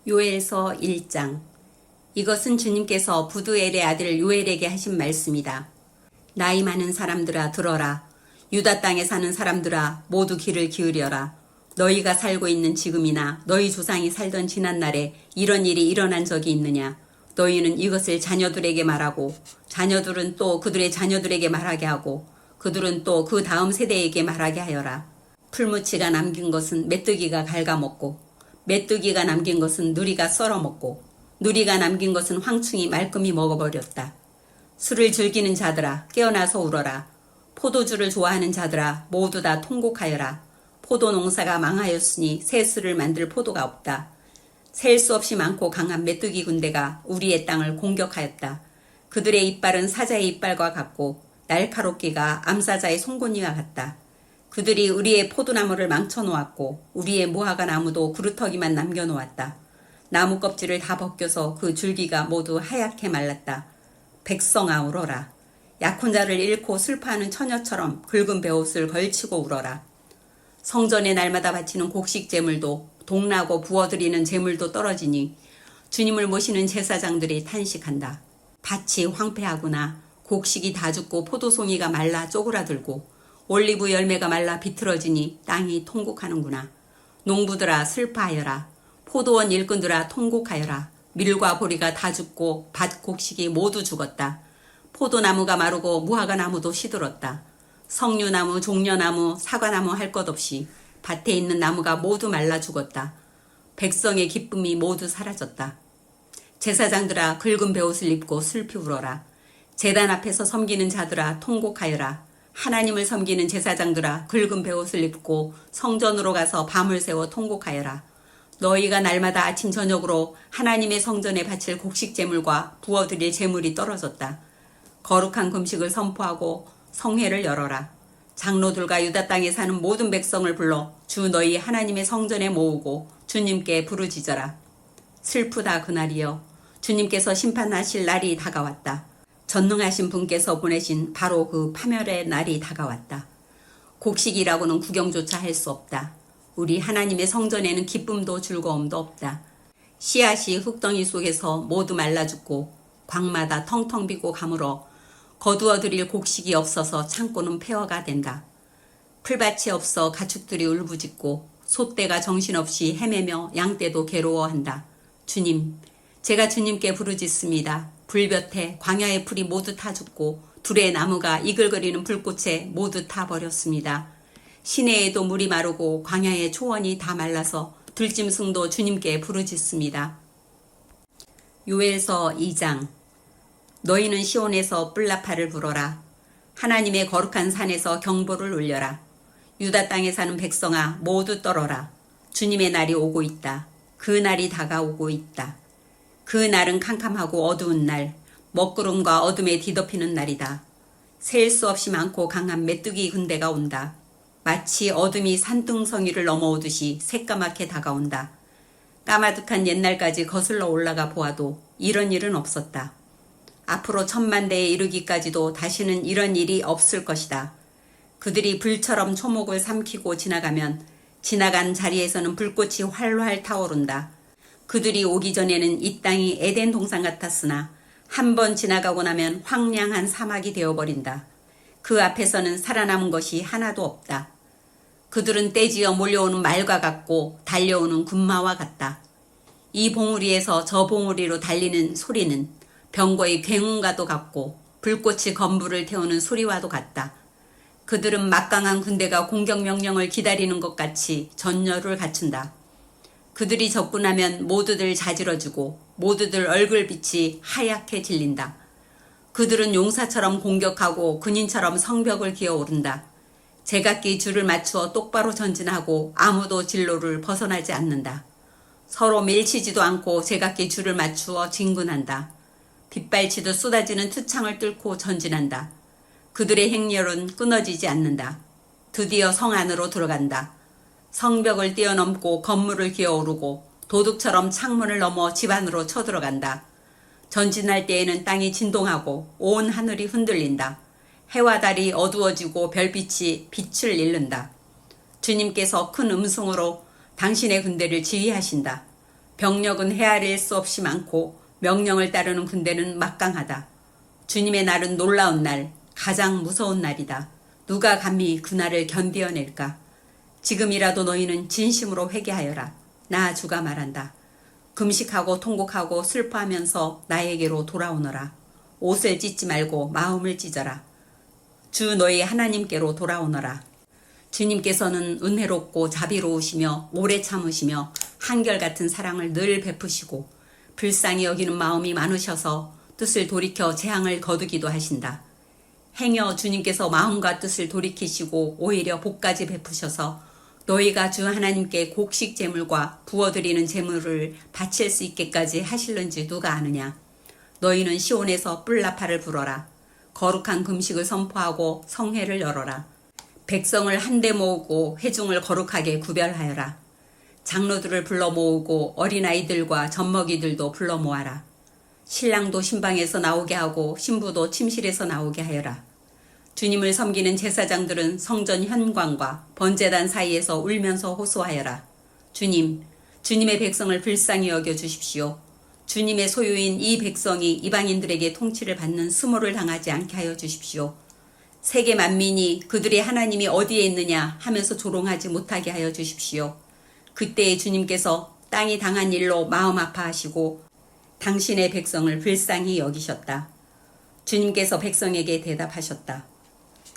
요엘서 1장. 이것은 주님께서 부두엘의 아들 요엘에게 하신 말씀이다. 나이 많은 사람들아 들어라. 유다 땅에 사는 사람들아 모두 귀를 기울여라. 너희가 살고 있는 지금이나 너희 조상이 살던 지난날에 이런 일이 일어난 적이 있느냐. 너희는 이것을 자녀들에게 말하고 자녀들은 또 그들의 자녀들에게 말하게 하고 그들은 또 그 다음 세대에게 말하게 하여라. 풀무치가 남긴 것은 메뚜기가 갉아먹고 메뚜기가 남긴 것은 누리가 썰어먹고 누리가 남긴 것은 황충이 말끔히 먹어버렸다. 술을 즐기는 자들아 깨어나서 울어라. 포도주를 좋아하는 자들아 모두 다 통곡하여라. 포도 농사가 망하였으니 새 술을 만들 포도가 없다. 셀 수 없이 많고 강한 메뚜기 군대가 우리의 땅을 공격하였다. 그들의 이빨은 사자의 이빨과 같고 날카롭기가 암사자의 송곳니와 같다. 그들이 우리의 포도나무를 망쳐놓았고 우리의 무화과 나무도 구루터기만 남겨놓았다. 나무 껍질을 다 벗겨서 그 줄기가 모두 하얗게 말랐다. 백성아 울어라. 약혼자를 잃고 슬퍼하는 처녀처럼 굵은 베옷을 걸치고 울어라. 성전에 날마다 바치는 곡식 제물도 동나고 부어드리는 제물도 떨어지니 주님을 모시는 제사장들이 탄식한다. 밭이 황폐하구나. 곡식이 다 죽고 포도송이가 말라 쪼그라들고 올리브 열매가 말라 비틀어지니 땅이 통곡하는구나. 농부들아 슬퍼하여라. 포도원 일꾼들아 통곡하여라. 밀과 보리가 다 죽고 밭 곡식이 모두 죽었다. 포도나무가 마르고 무화과 나무도 시들었다. 석류나무, 종려나무, 사과나무 할 것 없이 밭에 있는 나무가 모두 말라 죽었다. 백성의 기쁨이 모두 사라졌다. 제사장들아 굵은 베옷을 입고 슬피 울어라. 제단 앞에서 섬기는 자들아 통곡하여라. 하나님을 섬기는 제사장들아 굵은 베옷을 입고 성전으로 가서 밤을 새워 통곡하여라. 너희가 날마다 아침 저녁으로 하나님의 성전에 바칠 곡식 제물과 부어드릴 제물이 떨어졌다. 거룩한 금식을 선포하고 성회를 열어라. 장로들과 유다 땅에 사는 모든 백성을 불러 주 너희 하나님의 성전에 모으고 주님께 부르짖어라. 슬프다 그날이여. 주님께서 심판하실 날이 다가왔다. 전능하신 분께서 보내신 바로 그 파멸의 날이 다가왔다. 곡식이라고는 구경조차 할 수 없다. 우리 하나님의 성전에는 기쁨도 즐거움도 없다. 씨앗이 흙덩이 속에서 모두 말라 죽고 광마다 텅텅 비고 가물어 거두어 드릴 곡식이 없어서 창고는 폐허가 된다. 풀밭이 없어 가축들이 울부짖고 소떼가 정신없이 헤매며 양떼도 괴로워한다. 주님, 제가 주님께 부르짖습니다. 불볕에 광야의 풀이 모두 타 죽고 둘의 나무가 이글거리는 불꽃에 모두 타 버렸습니다. 시내에도 물이 마르고 광야의 초원이 다 말라서 들짐승도 주님께 부르짖습니다. 요엘서 2장. 너희는 시온에서 뿔나파를 불어라. 하나님의 거룩한 산에서 경보를 울려라. 유다 땅에 사는 백성아 모두 떨어라. 주님의 날이 오고 있다. 그 날이 다가오고 있다. 그 날은 캄캄하고 어두운 날, 먹구름과 어둠에 뒤덮이는 날이다. 셀 수 없이 많고 강한 메뚜기 군대가 온다. 마치 어둠이 산등성이를 넘어오듯이 새까맣게 다가온다. 까마득한 옛날까지 거슬러 올라가 보아도 이런 일은 없었다. 앞으로 1000만대에 이르기까지도 다시는 이런 일이 없을 것이다. 그들이 불처럼 초목을 삼키고 지나가면 지나간 자리에서는 불꽃이 활활 타오른다. 그들이 오기 전에는 이 땅이 에덴 동산 같았으나 한 번 지나가고 나면 황량한 사막이 되어버린다. 그 앞에서는 살아남은 것이 하나도 없다. 그들은 떼지어 몰려오는 말과 같고 달려오는 군마와 같다. 이 봉우리에서 저 봉우리로 달리는 소리는 병거의 굉음과도 같고 불꽃이 건물을 태우는 소리와도 같다. 그들은 막강한 군대가 공격 명령을 기다리는 것 같이 전열을 갖춘다. 그들이 접근하면 모두들 자지러지고 모두들 얼굴빛이 하얗게 질린다. 그들은 용사처럼 공격하고 군인처럼 성벽을 기어오른다. 제각기 줄을 맞추어 똑바로 전진하고 아무도 진로를 벗어나지 않는다. 서로 밀치지도 않고 제각기 줄을 맞추어 진군한다. 빗발치듯 쏟아지는 투창을 뚫고 전진한다. 그들의 행렬은 끊어지지 않는다. 드디어 성 안으로 들어간다. 성벽을 뛰어넘고 건물을 기어오르고 도둑처럼 창문을 넘어 집 안으로 쳐들어간다. 전진할 때에는 땅이 진동하고 온 하늘이 흔들린다. 해와 달이 어두워지고 별빛이 빛을 잃는다. 주님께서 큰 음성으로 당신의 군대를 지휘하신다. 병력은 헤아릴 수 없이 많고 명령을 따르는 군대는 막강하다. 주님의 날은 놀라운 날, 가장 무서운 날이다. 누가 감히 그 날을 견디어낼까? 지금이라도 너희는 진심으로 회개하여라. 나 주가 말한다. 금식하고 통곡하고 슬퍼하면서 나에게로 돌아오너라. 옷을 찢지 말고 마음을 찢어라. 주 너희 하나님께로 돌아오너라. 주님께서는 은혜롭고 자비로우시며 오래 참으시며 한결같은 사랑을 늘 베푸시고 불쌍히 여기는 마음이 많으셔서 뜻을 돌이켜 재앙을 거두기도 하신다. 행여 주님께서 마음과 뜻을 돌이키시고 오히려 복까지 베푸셔서 너희가 주 하나님께 곡식 제물과 부어드리는 제물을 바칠 수 있게까지 하실는지 누가 아느냐. 너희는 시온에서 뿔나팔을 불어라. 거룩한 금식을 선포하고 성회를 열어라. 백성을 한데 모으고 회중을 거룩하게 구별하여라. 장로들을 불러 모으고 어린아이들과 젖먹이들도 불러 모아라. 신랑도 신방에서 나오게 하고 신부도 침실에서 나오게 하여라. 주님을 섬기는 제사장들은 성전 현관과 번제단 사이에서 울면서 호소하여라. 주님, 주님의 백성을 불쌍히 여겨 주십시오. 주님의 소유인 이 백성이 이방인들에게 통치를 받는 수모를 당하지 않게 하여 주십시오. 세계 만민이 그들의 하나님이 어디에 있느냐 하면서 조롱하지 못하게 하여 주십시오. 그때에 주님께서 땅이 당한 일로 마음 아파하시고 당신의 백성을 불쌍히 여기셨다. 주님께서 백성에게 대답하셨다.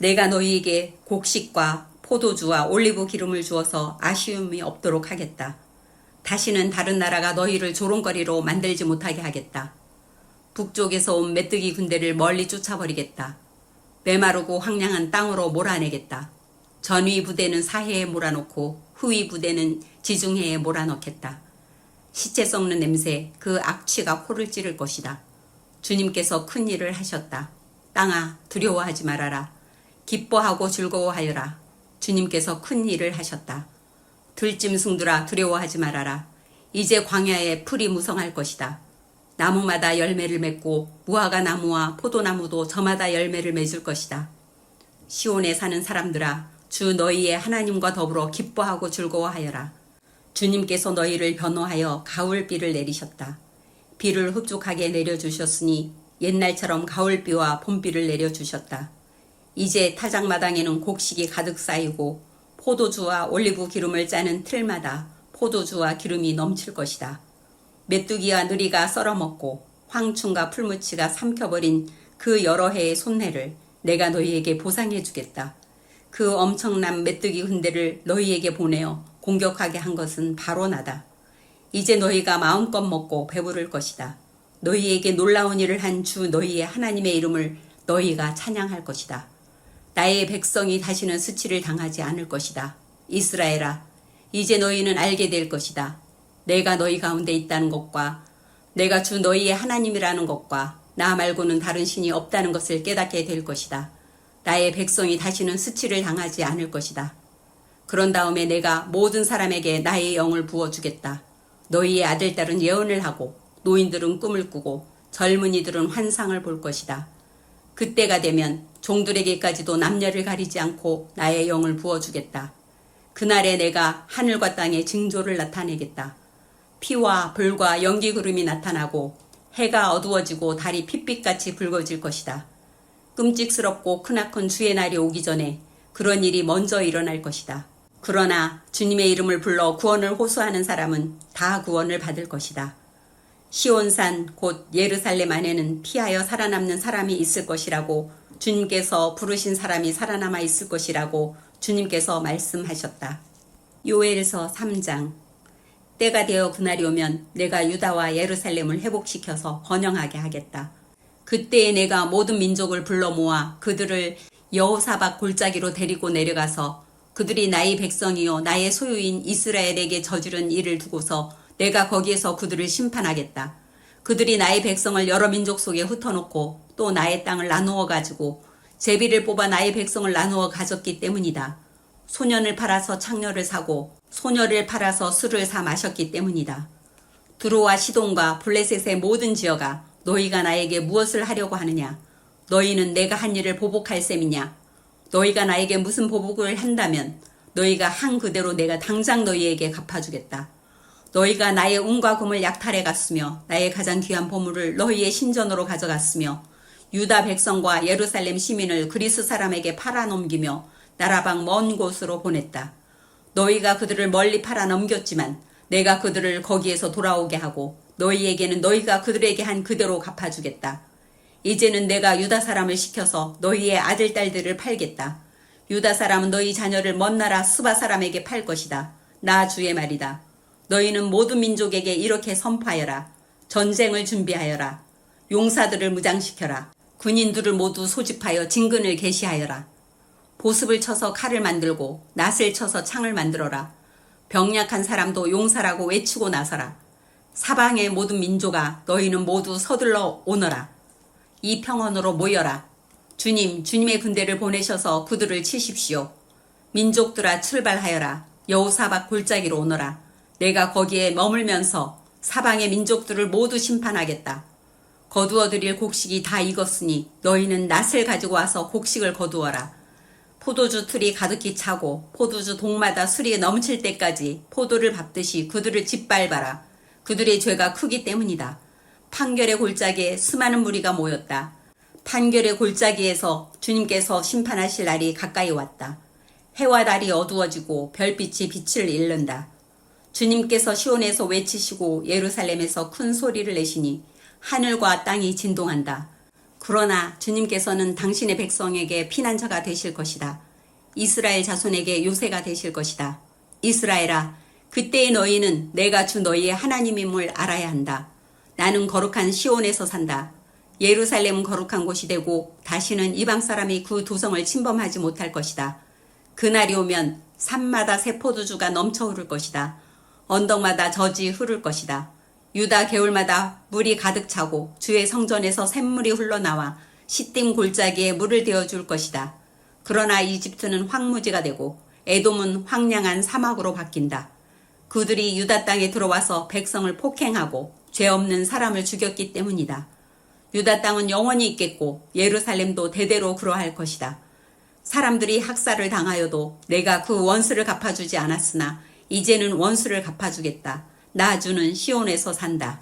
내가 너희에게 곡식과 포도주와 올리브 기름을 주어서 아쉬움이 없도록 하겠다. 다시는 다른 나라가 너희를 조롱거리로 만들지 못하게 하겠다. 북쪽에서 온 메뚜기 군대를 멀리 쫓아버리겠다. 메마르고 황량한 땅으로 몰아내겠다. 전위 부대는 사해에 몰아놓고 후위 부대는 지중해에 몰아넣겠다. 시체 썩는 냄새, 그 악취가 코를 찌를 것이다. 주님께서 큰 일을 하셨다. 땅아, 두려워하지 말아라. 기뻐하고 즐거워하여라. 주님께서 큰 일을 하셨다. 들짐승들아, 두려워하지 말아라. 이제 광야에 풀이 무성할 것이다. 나무마다 열매를 맺고 무화과 나무와 포도나무도 저마다 열매를 맺을 것이다. 시온에 사는 사람들아, 주 너희의 하나님과 더불어 기뻐하고 즐거워하여라. 주님께서 너희를 변호하여 가을비를 내리셨다. 비를 흡족하게 내려주셨으니 옛날처럼 가을비와 봄비를 내려주셨다. 이제 타작마당에는 곡식이 가득 쌓이고 포도주와 올리브 기름을 짜는 틀마다 포도주와 기름이 넘칠 것이다. 메뚜기와 느리가 썰어먹고 황충과 풀무치가 삼켜버린 그 여러 해의 손해를 내가 너희에게 보상해 주겠다. 그 엄청난 메뚜기 군대를 너희에게 보내어 공격하게 한 것은 바로 나다. 이제 너희가 마음껏 먹고 배부를 것이다. 너희에게 놀라운 일을 한 주 너희의 하나님의 이름을 너희가 찬양할 것이다. 나의 백성이 다시는 수치를 당하지 않을 것이다. 이스라엘아, 이제 너희는 알게 될 것이다. 내가 너희 가운데 있다는 것과 내가 주 너희의 하나님이라는 것과 나 말고는 다른 신이 없다는 것을 깨닫게 될 것이다. 나의 백성이 다시는 수치를 당하지 않을 것이다. 그런 다음에 내가 모든 사람에게 나의 영을 부어주겠다. 너희의 아들딸은 예언을 하고 노인들은 꿈을 꾸고 젊은이들은 환상을 볼 것이다. 그때가 되면 종들에게까지도 남녀를 가리지 않고 나의 영을 부어주겠다. 그날에 내가 하늘과 땅에 징조를 나타내겠다. 피와 불과 연기 구름이 나타나고 해가 어두워지고 달이 핏빛같이 붉어질 것이다. 끔찍스럽고 크나큰 주의 날이 오기 전에 그런 일이 먼저 일어날 것이다. 그러나 주님의 이름을 불러 구원을 호소하는 사람은 다 구원을 받을 것이다. 시온산 곧 예루살렘 안에는 피하여 살아남는 사람이 있을 것이라고 주님께서 부르신 사람이 살아남아 있을 것이라고 주님께서 말씀하셨다. 요엘서 3장. 때가 되어 그날이 오면 내가 유다와 예루살렘을 회복시켜서 번영하게 하겠다. 그때에 내가 모든 민족을 불러 모아 그들을 여호사박 골짜기로 데리고 내려가서 그들이 나의 백성이요 나의 소유인 이스라엘에게 저지른 일을 두고서 내가 거기에서 그들을 심판하겠다. 그들이 나의 백성을 여러 민족 속에 흩어놓고 또 나의 땅을 나누어 가지고 제비를 뽑아 나의 백성을 나누어 가졌기 때문이다. 소년을 팔아서 창녀를 사고 소녀를 팔아서 술을 사 마셨기 때문이다. 두로와 시돈과 블레셋의 모든 지어가 너희가 나에게 무엇을 하려고 하느냐? 너희는 내가 한 일을 보복할 셈이냐? 너희가 나에게 무슨 보복을 한다면 너희가 한 그대로 내가 당장 너희에게 갚아주겠다. 너희가 나의 은과 금을 약탈해 갔으며 나의 가장 귀한 보물을 너희의 신전으로 가져갔으며 유다 백성과 예루살렘 시민을 그리스 사람에게 팔아넘기며 나라방 먼 곳으로 보냈다. 너희가 그들을 멀리 팔아넘겼지만 내가 그들을 거기에서 돌아오게 하고 너희에게는 너희가 그들에게 한 그대로 갚아주겠다. 이제는 내가 유다 사람을 시켜서 너희의 아들, 딸들을 팔겠다. 유다 사람은 너희 자녀를 먼 나라 스바 사람에게 팔 것이다. 나 주의 말이다. 너희는 모든 민족에게 이렇게 선포하여라. 전쟁을 준비하여라. 용사들을 무장시켜라. 군인들을 모두 소집하여 진근을 개시하여라. 보습을 쳐서 칼을 만들고 낫을 쳐서 창을 만들어라. 병약한 사람도 용사라고 외치고 나서라. 사방의 모든 민족아, 너희는 모두 서둘러 오너라. 이 평원으로 모여라. 주님의 군대를 보내셔서 그들을 치십시오. 민족들아 출발하여라. 여호사박 골짜기로 오너라. 내가 거기에 머물면서 사방의 민족들을 모두 심판하겠다. 거두어드릴 곡식이 다 익었으니 너희는 낫을 가지고 와서 곡식을 거두어라. 포도주 틀이 가득히 차고 포도주 동마다 술이 넘칠 때까지 포도를 밟듯이 그들을 짓밟아라. 그들의 죄가 크기 때문이다. 판결의 골짜기에 수많은 무리가 모였다. 판결의 골짜기에서 주님께서 심판하실 날이 가까이 왔다. 해와 달이 어두워지고 별빛이 빛을 잃는다. 주님께서 시온에서 외치시고 예루살렘에서 큰 소리를 내시니 하늘과 땅이 진동한다. 그러나 주님께서는 당신의 백성에게 피난처가 되실 것이다. 이스라엘 자손에게 요새가 되실 것이다. 이스라엘아, 그때의 너희는 내가 주 너희의 하나님임을 알아야 한다. 나는 거룩한 시온에서 산다. 예루살렘은 거룩한 곳이 되고 다시는 이방 사람이 그 도성을 침범하지 못할 것이다. 그날이 오면 산마다 새 포도주가 넘쳐 흐를 것이다. 언덕마다 젖이 흐를 것이다. 유다 개울마다 물이 가득 차고 주의 성전에서 샘물이 흘러나와 시딤 골짜기에 물을 데워줄 것이다. 그러나 이집트는 황무지가 되고 에돔은 황량한 사막으로 바뀐다. 그들이 유다 땅에 들어와서 백성을 폭행하고 죄 없는 사람을 죽였기 때문이다. 유다 땅은 영원히 있겠고 예루살렘도 대대로 그러할 것이다. 사람들이 학살을 당하여도 내가 그 원수를 갚아주지 않았으나 이제는 원수를 갚아주겠다. 나 주는 시온에서 산다.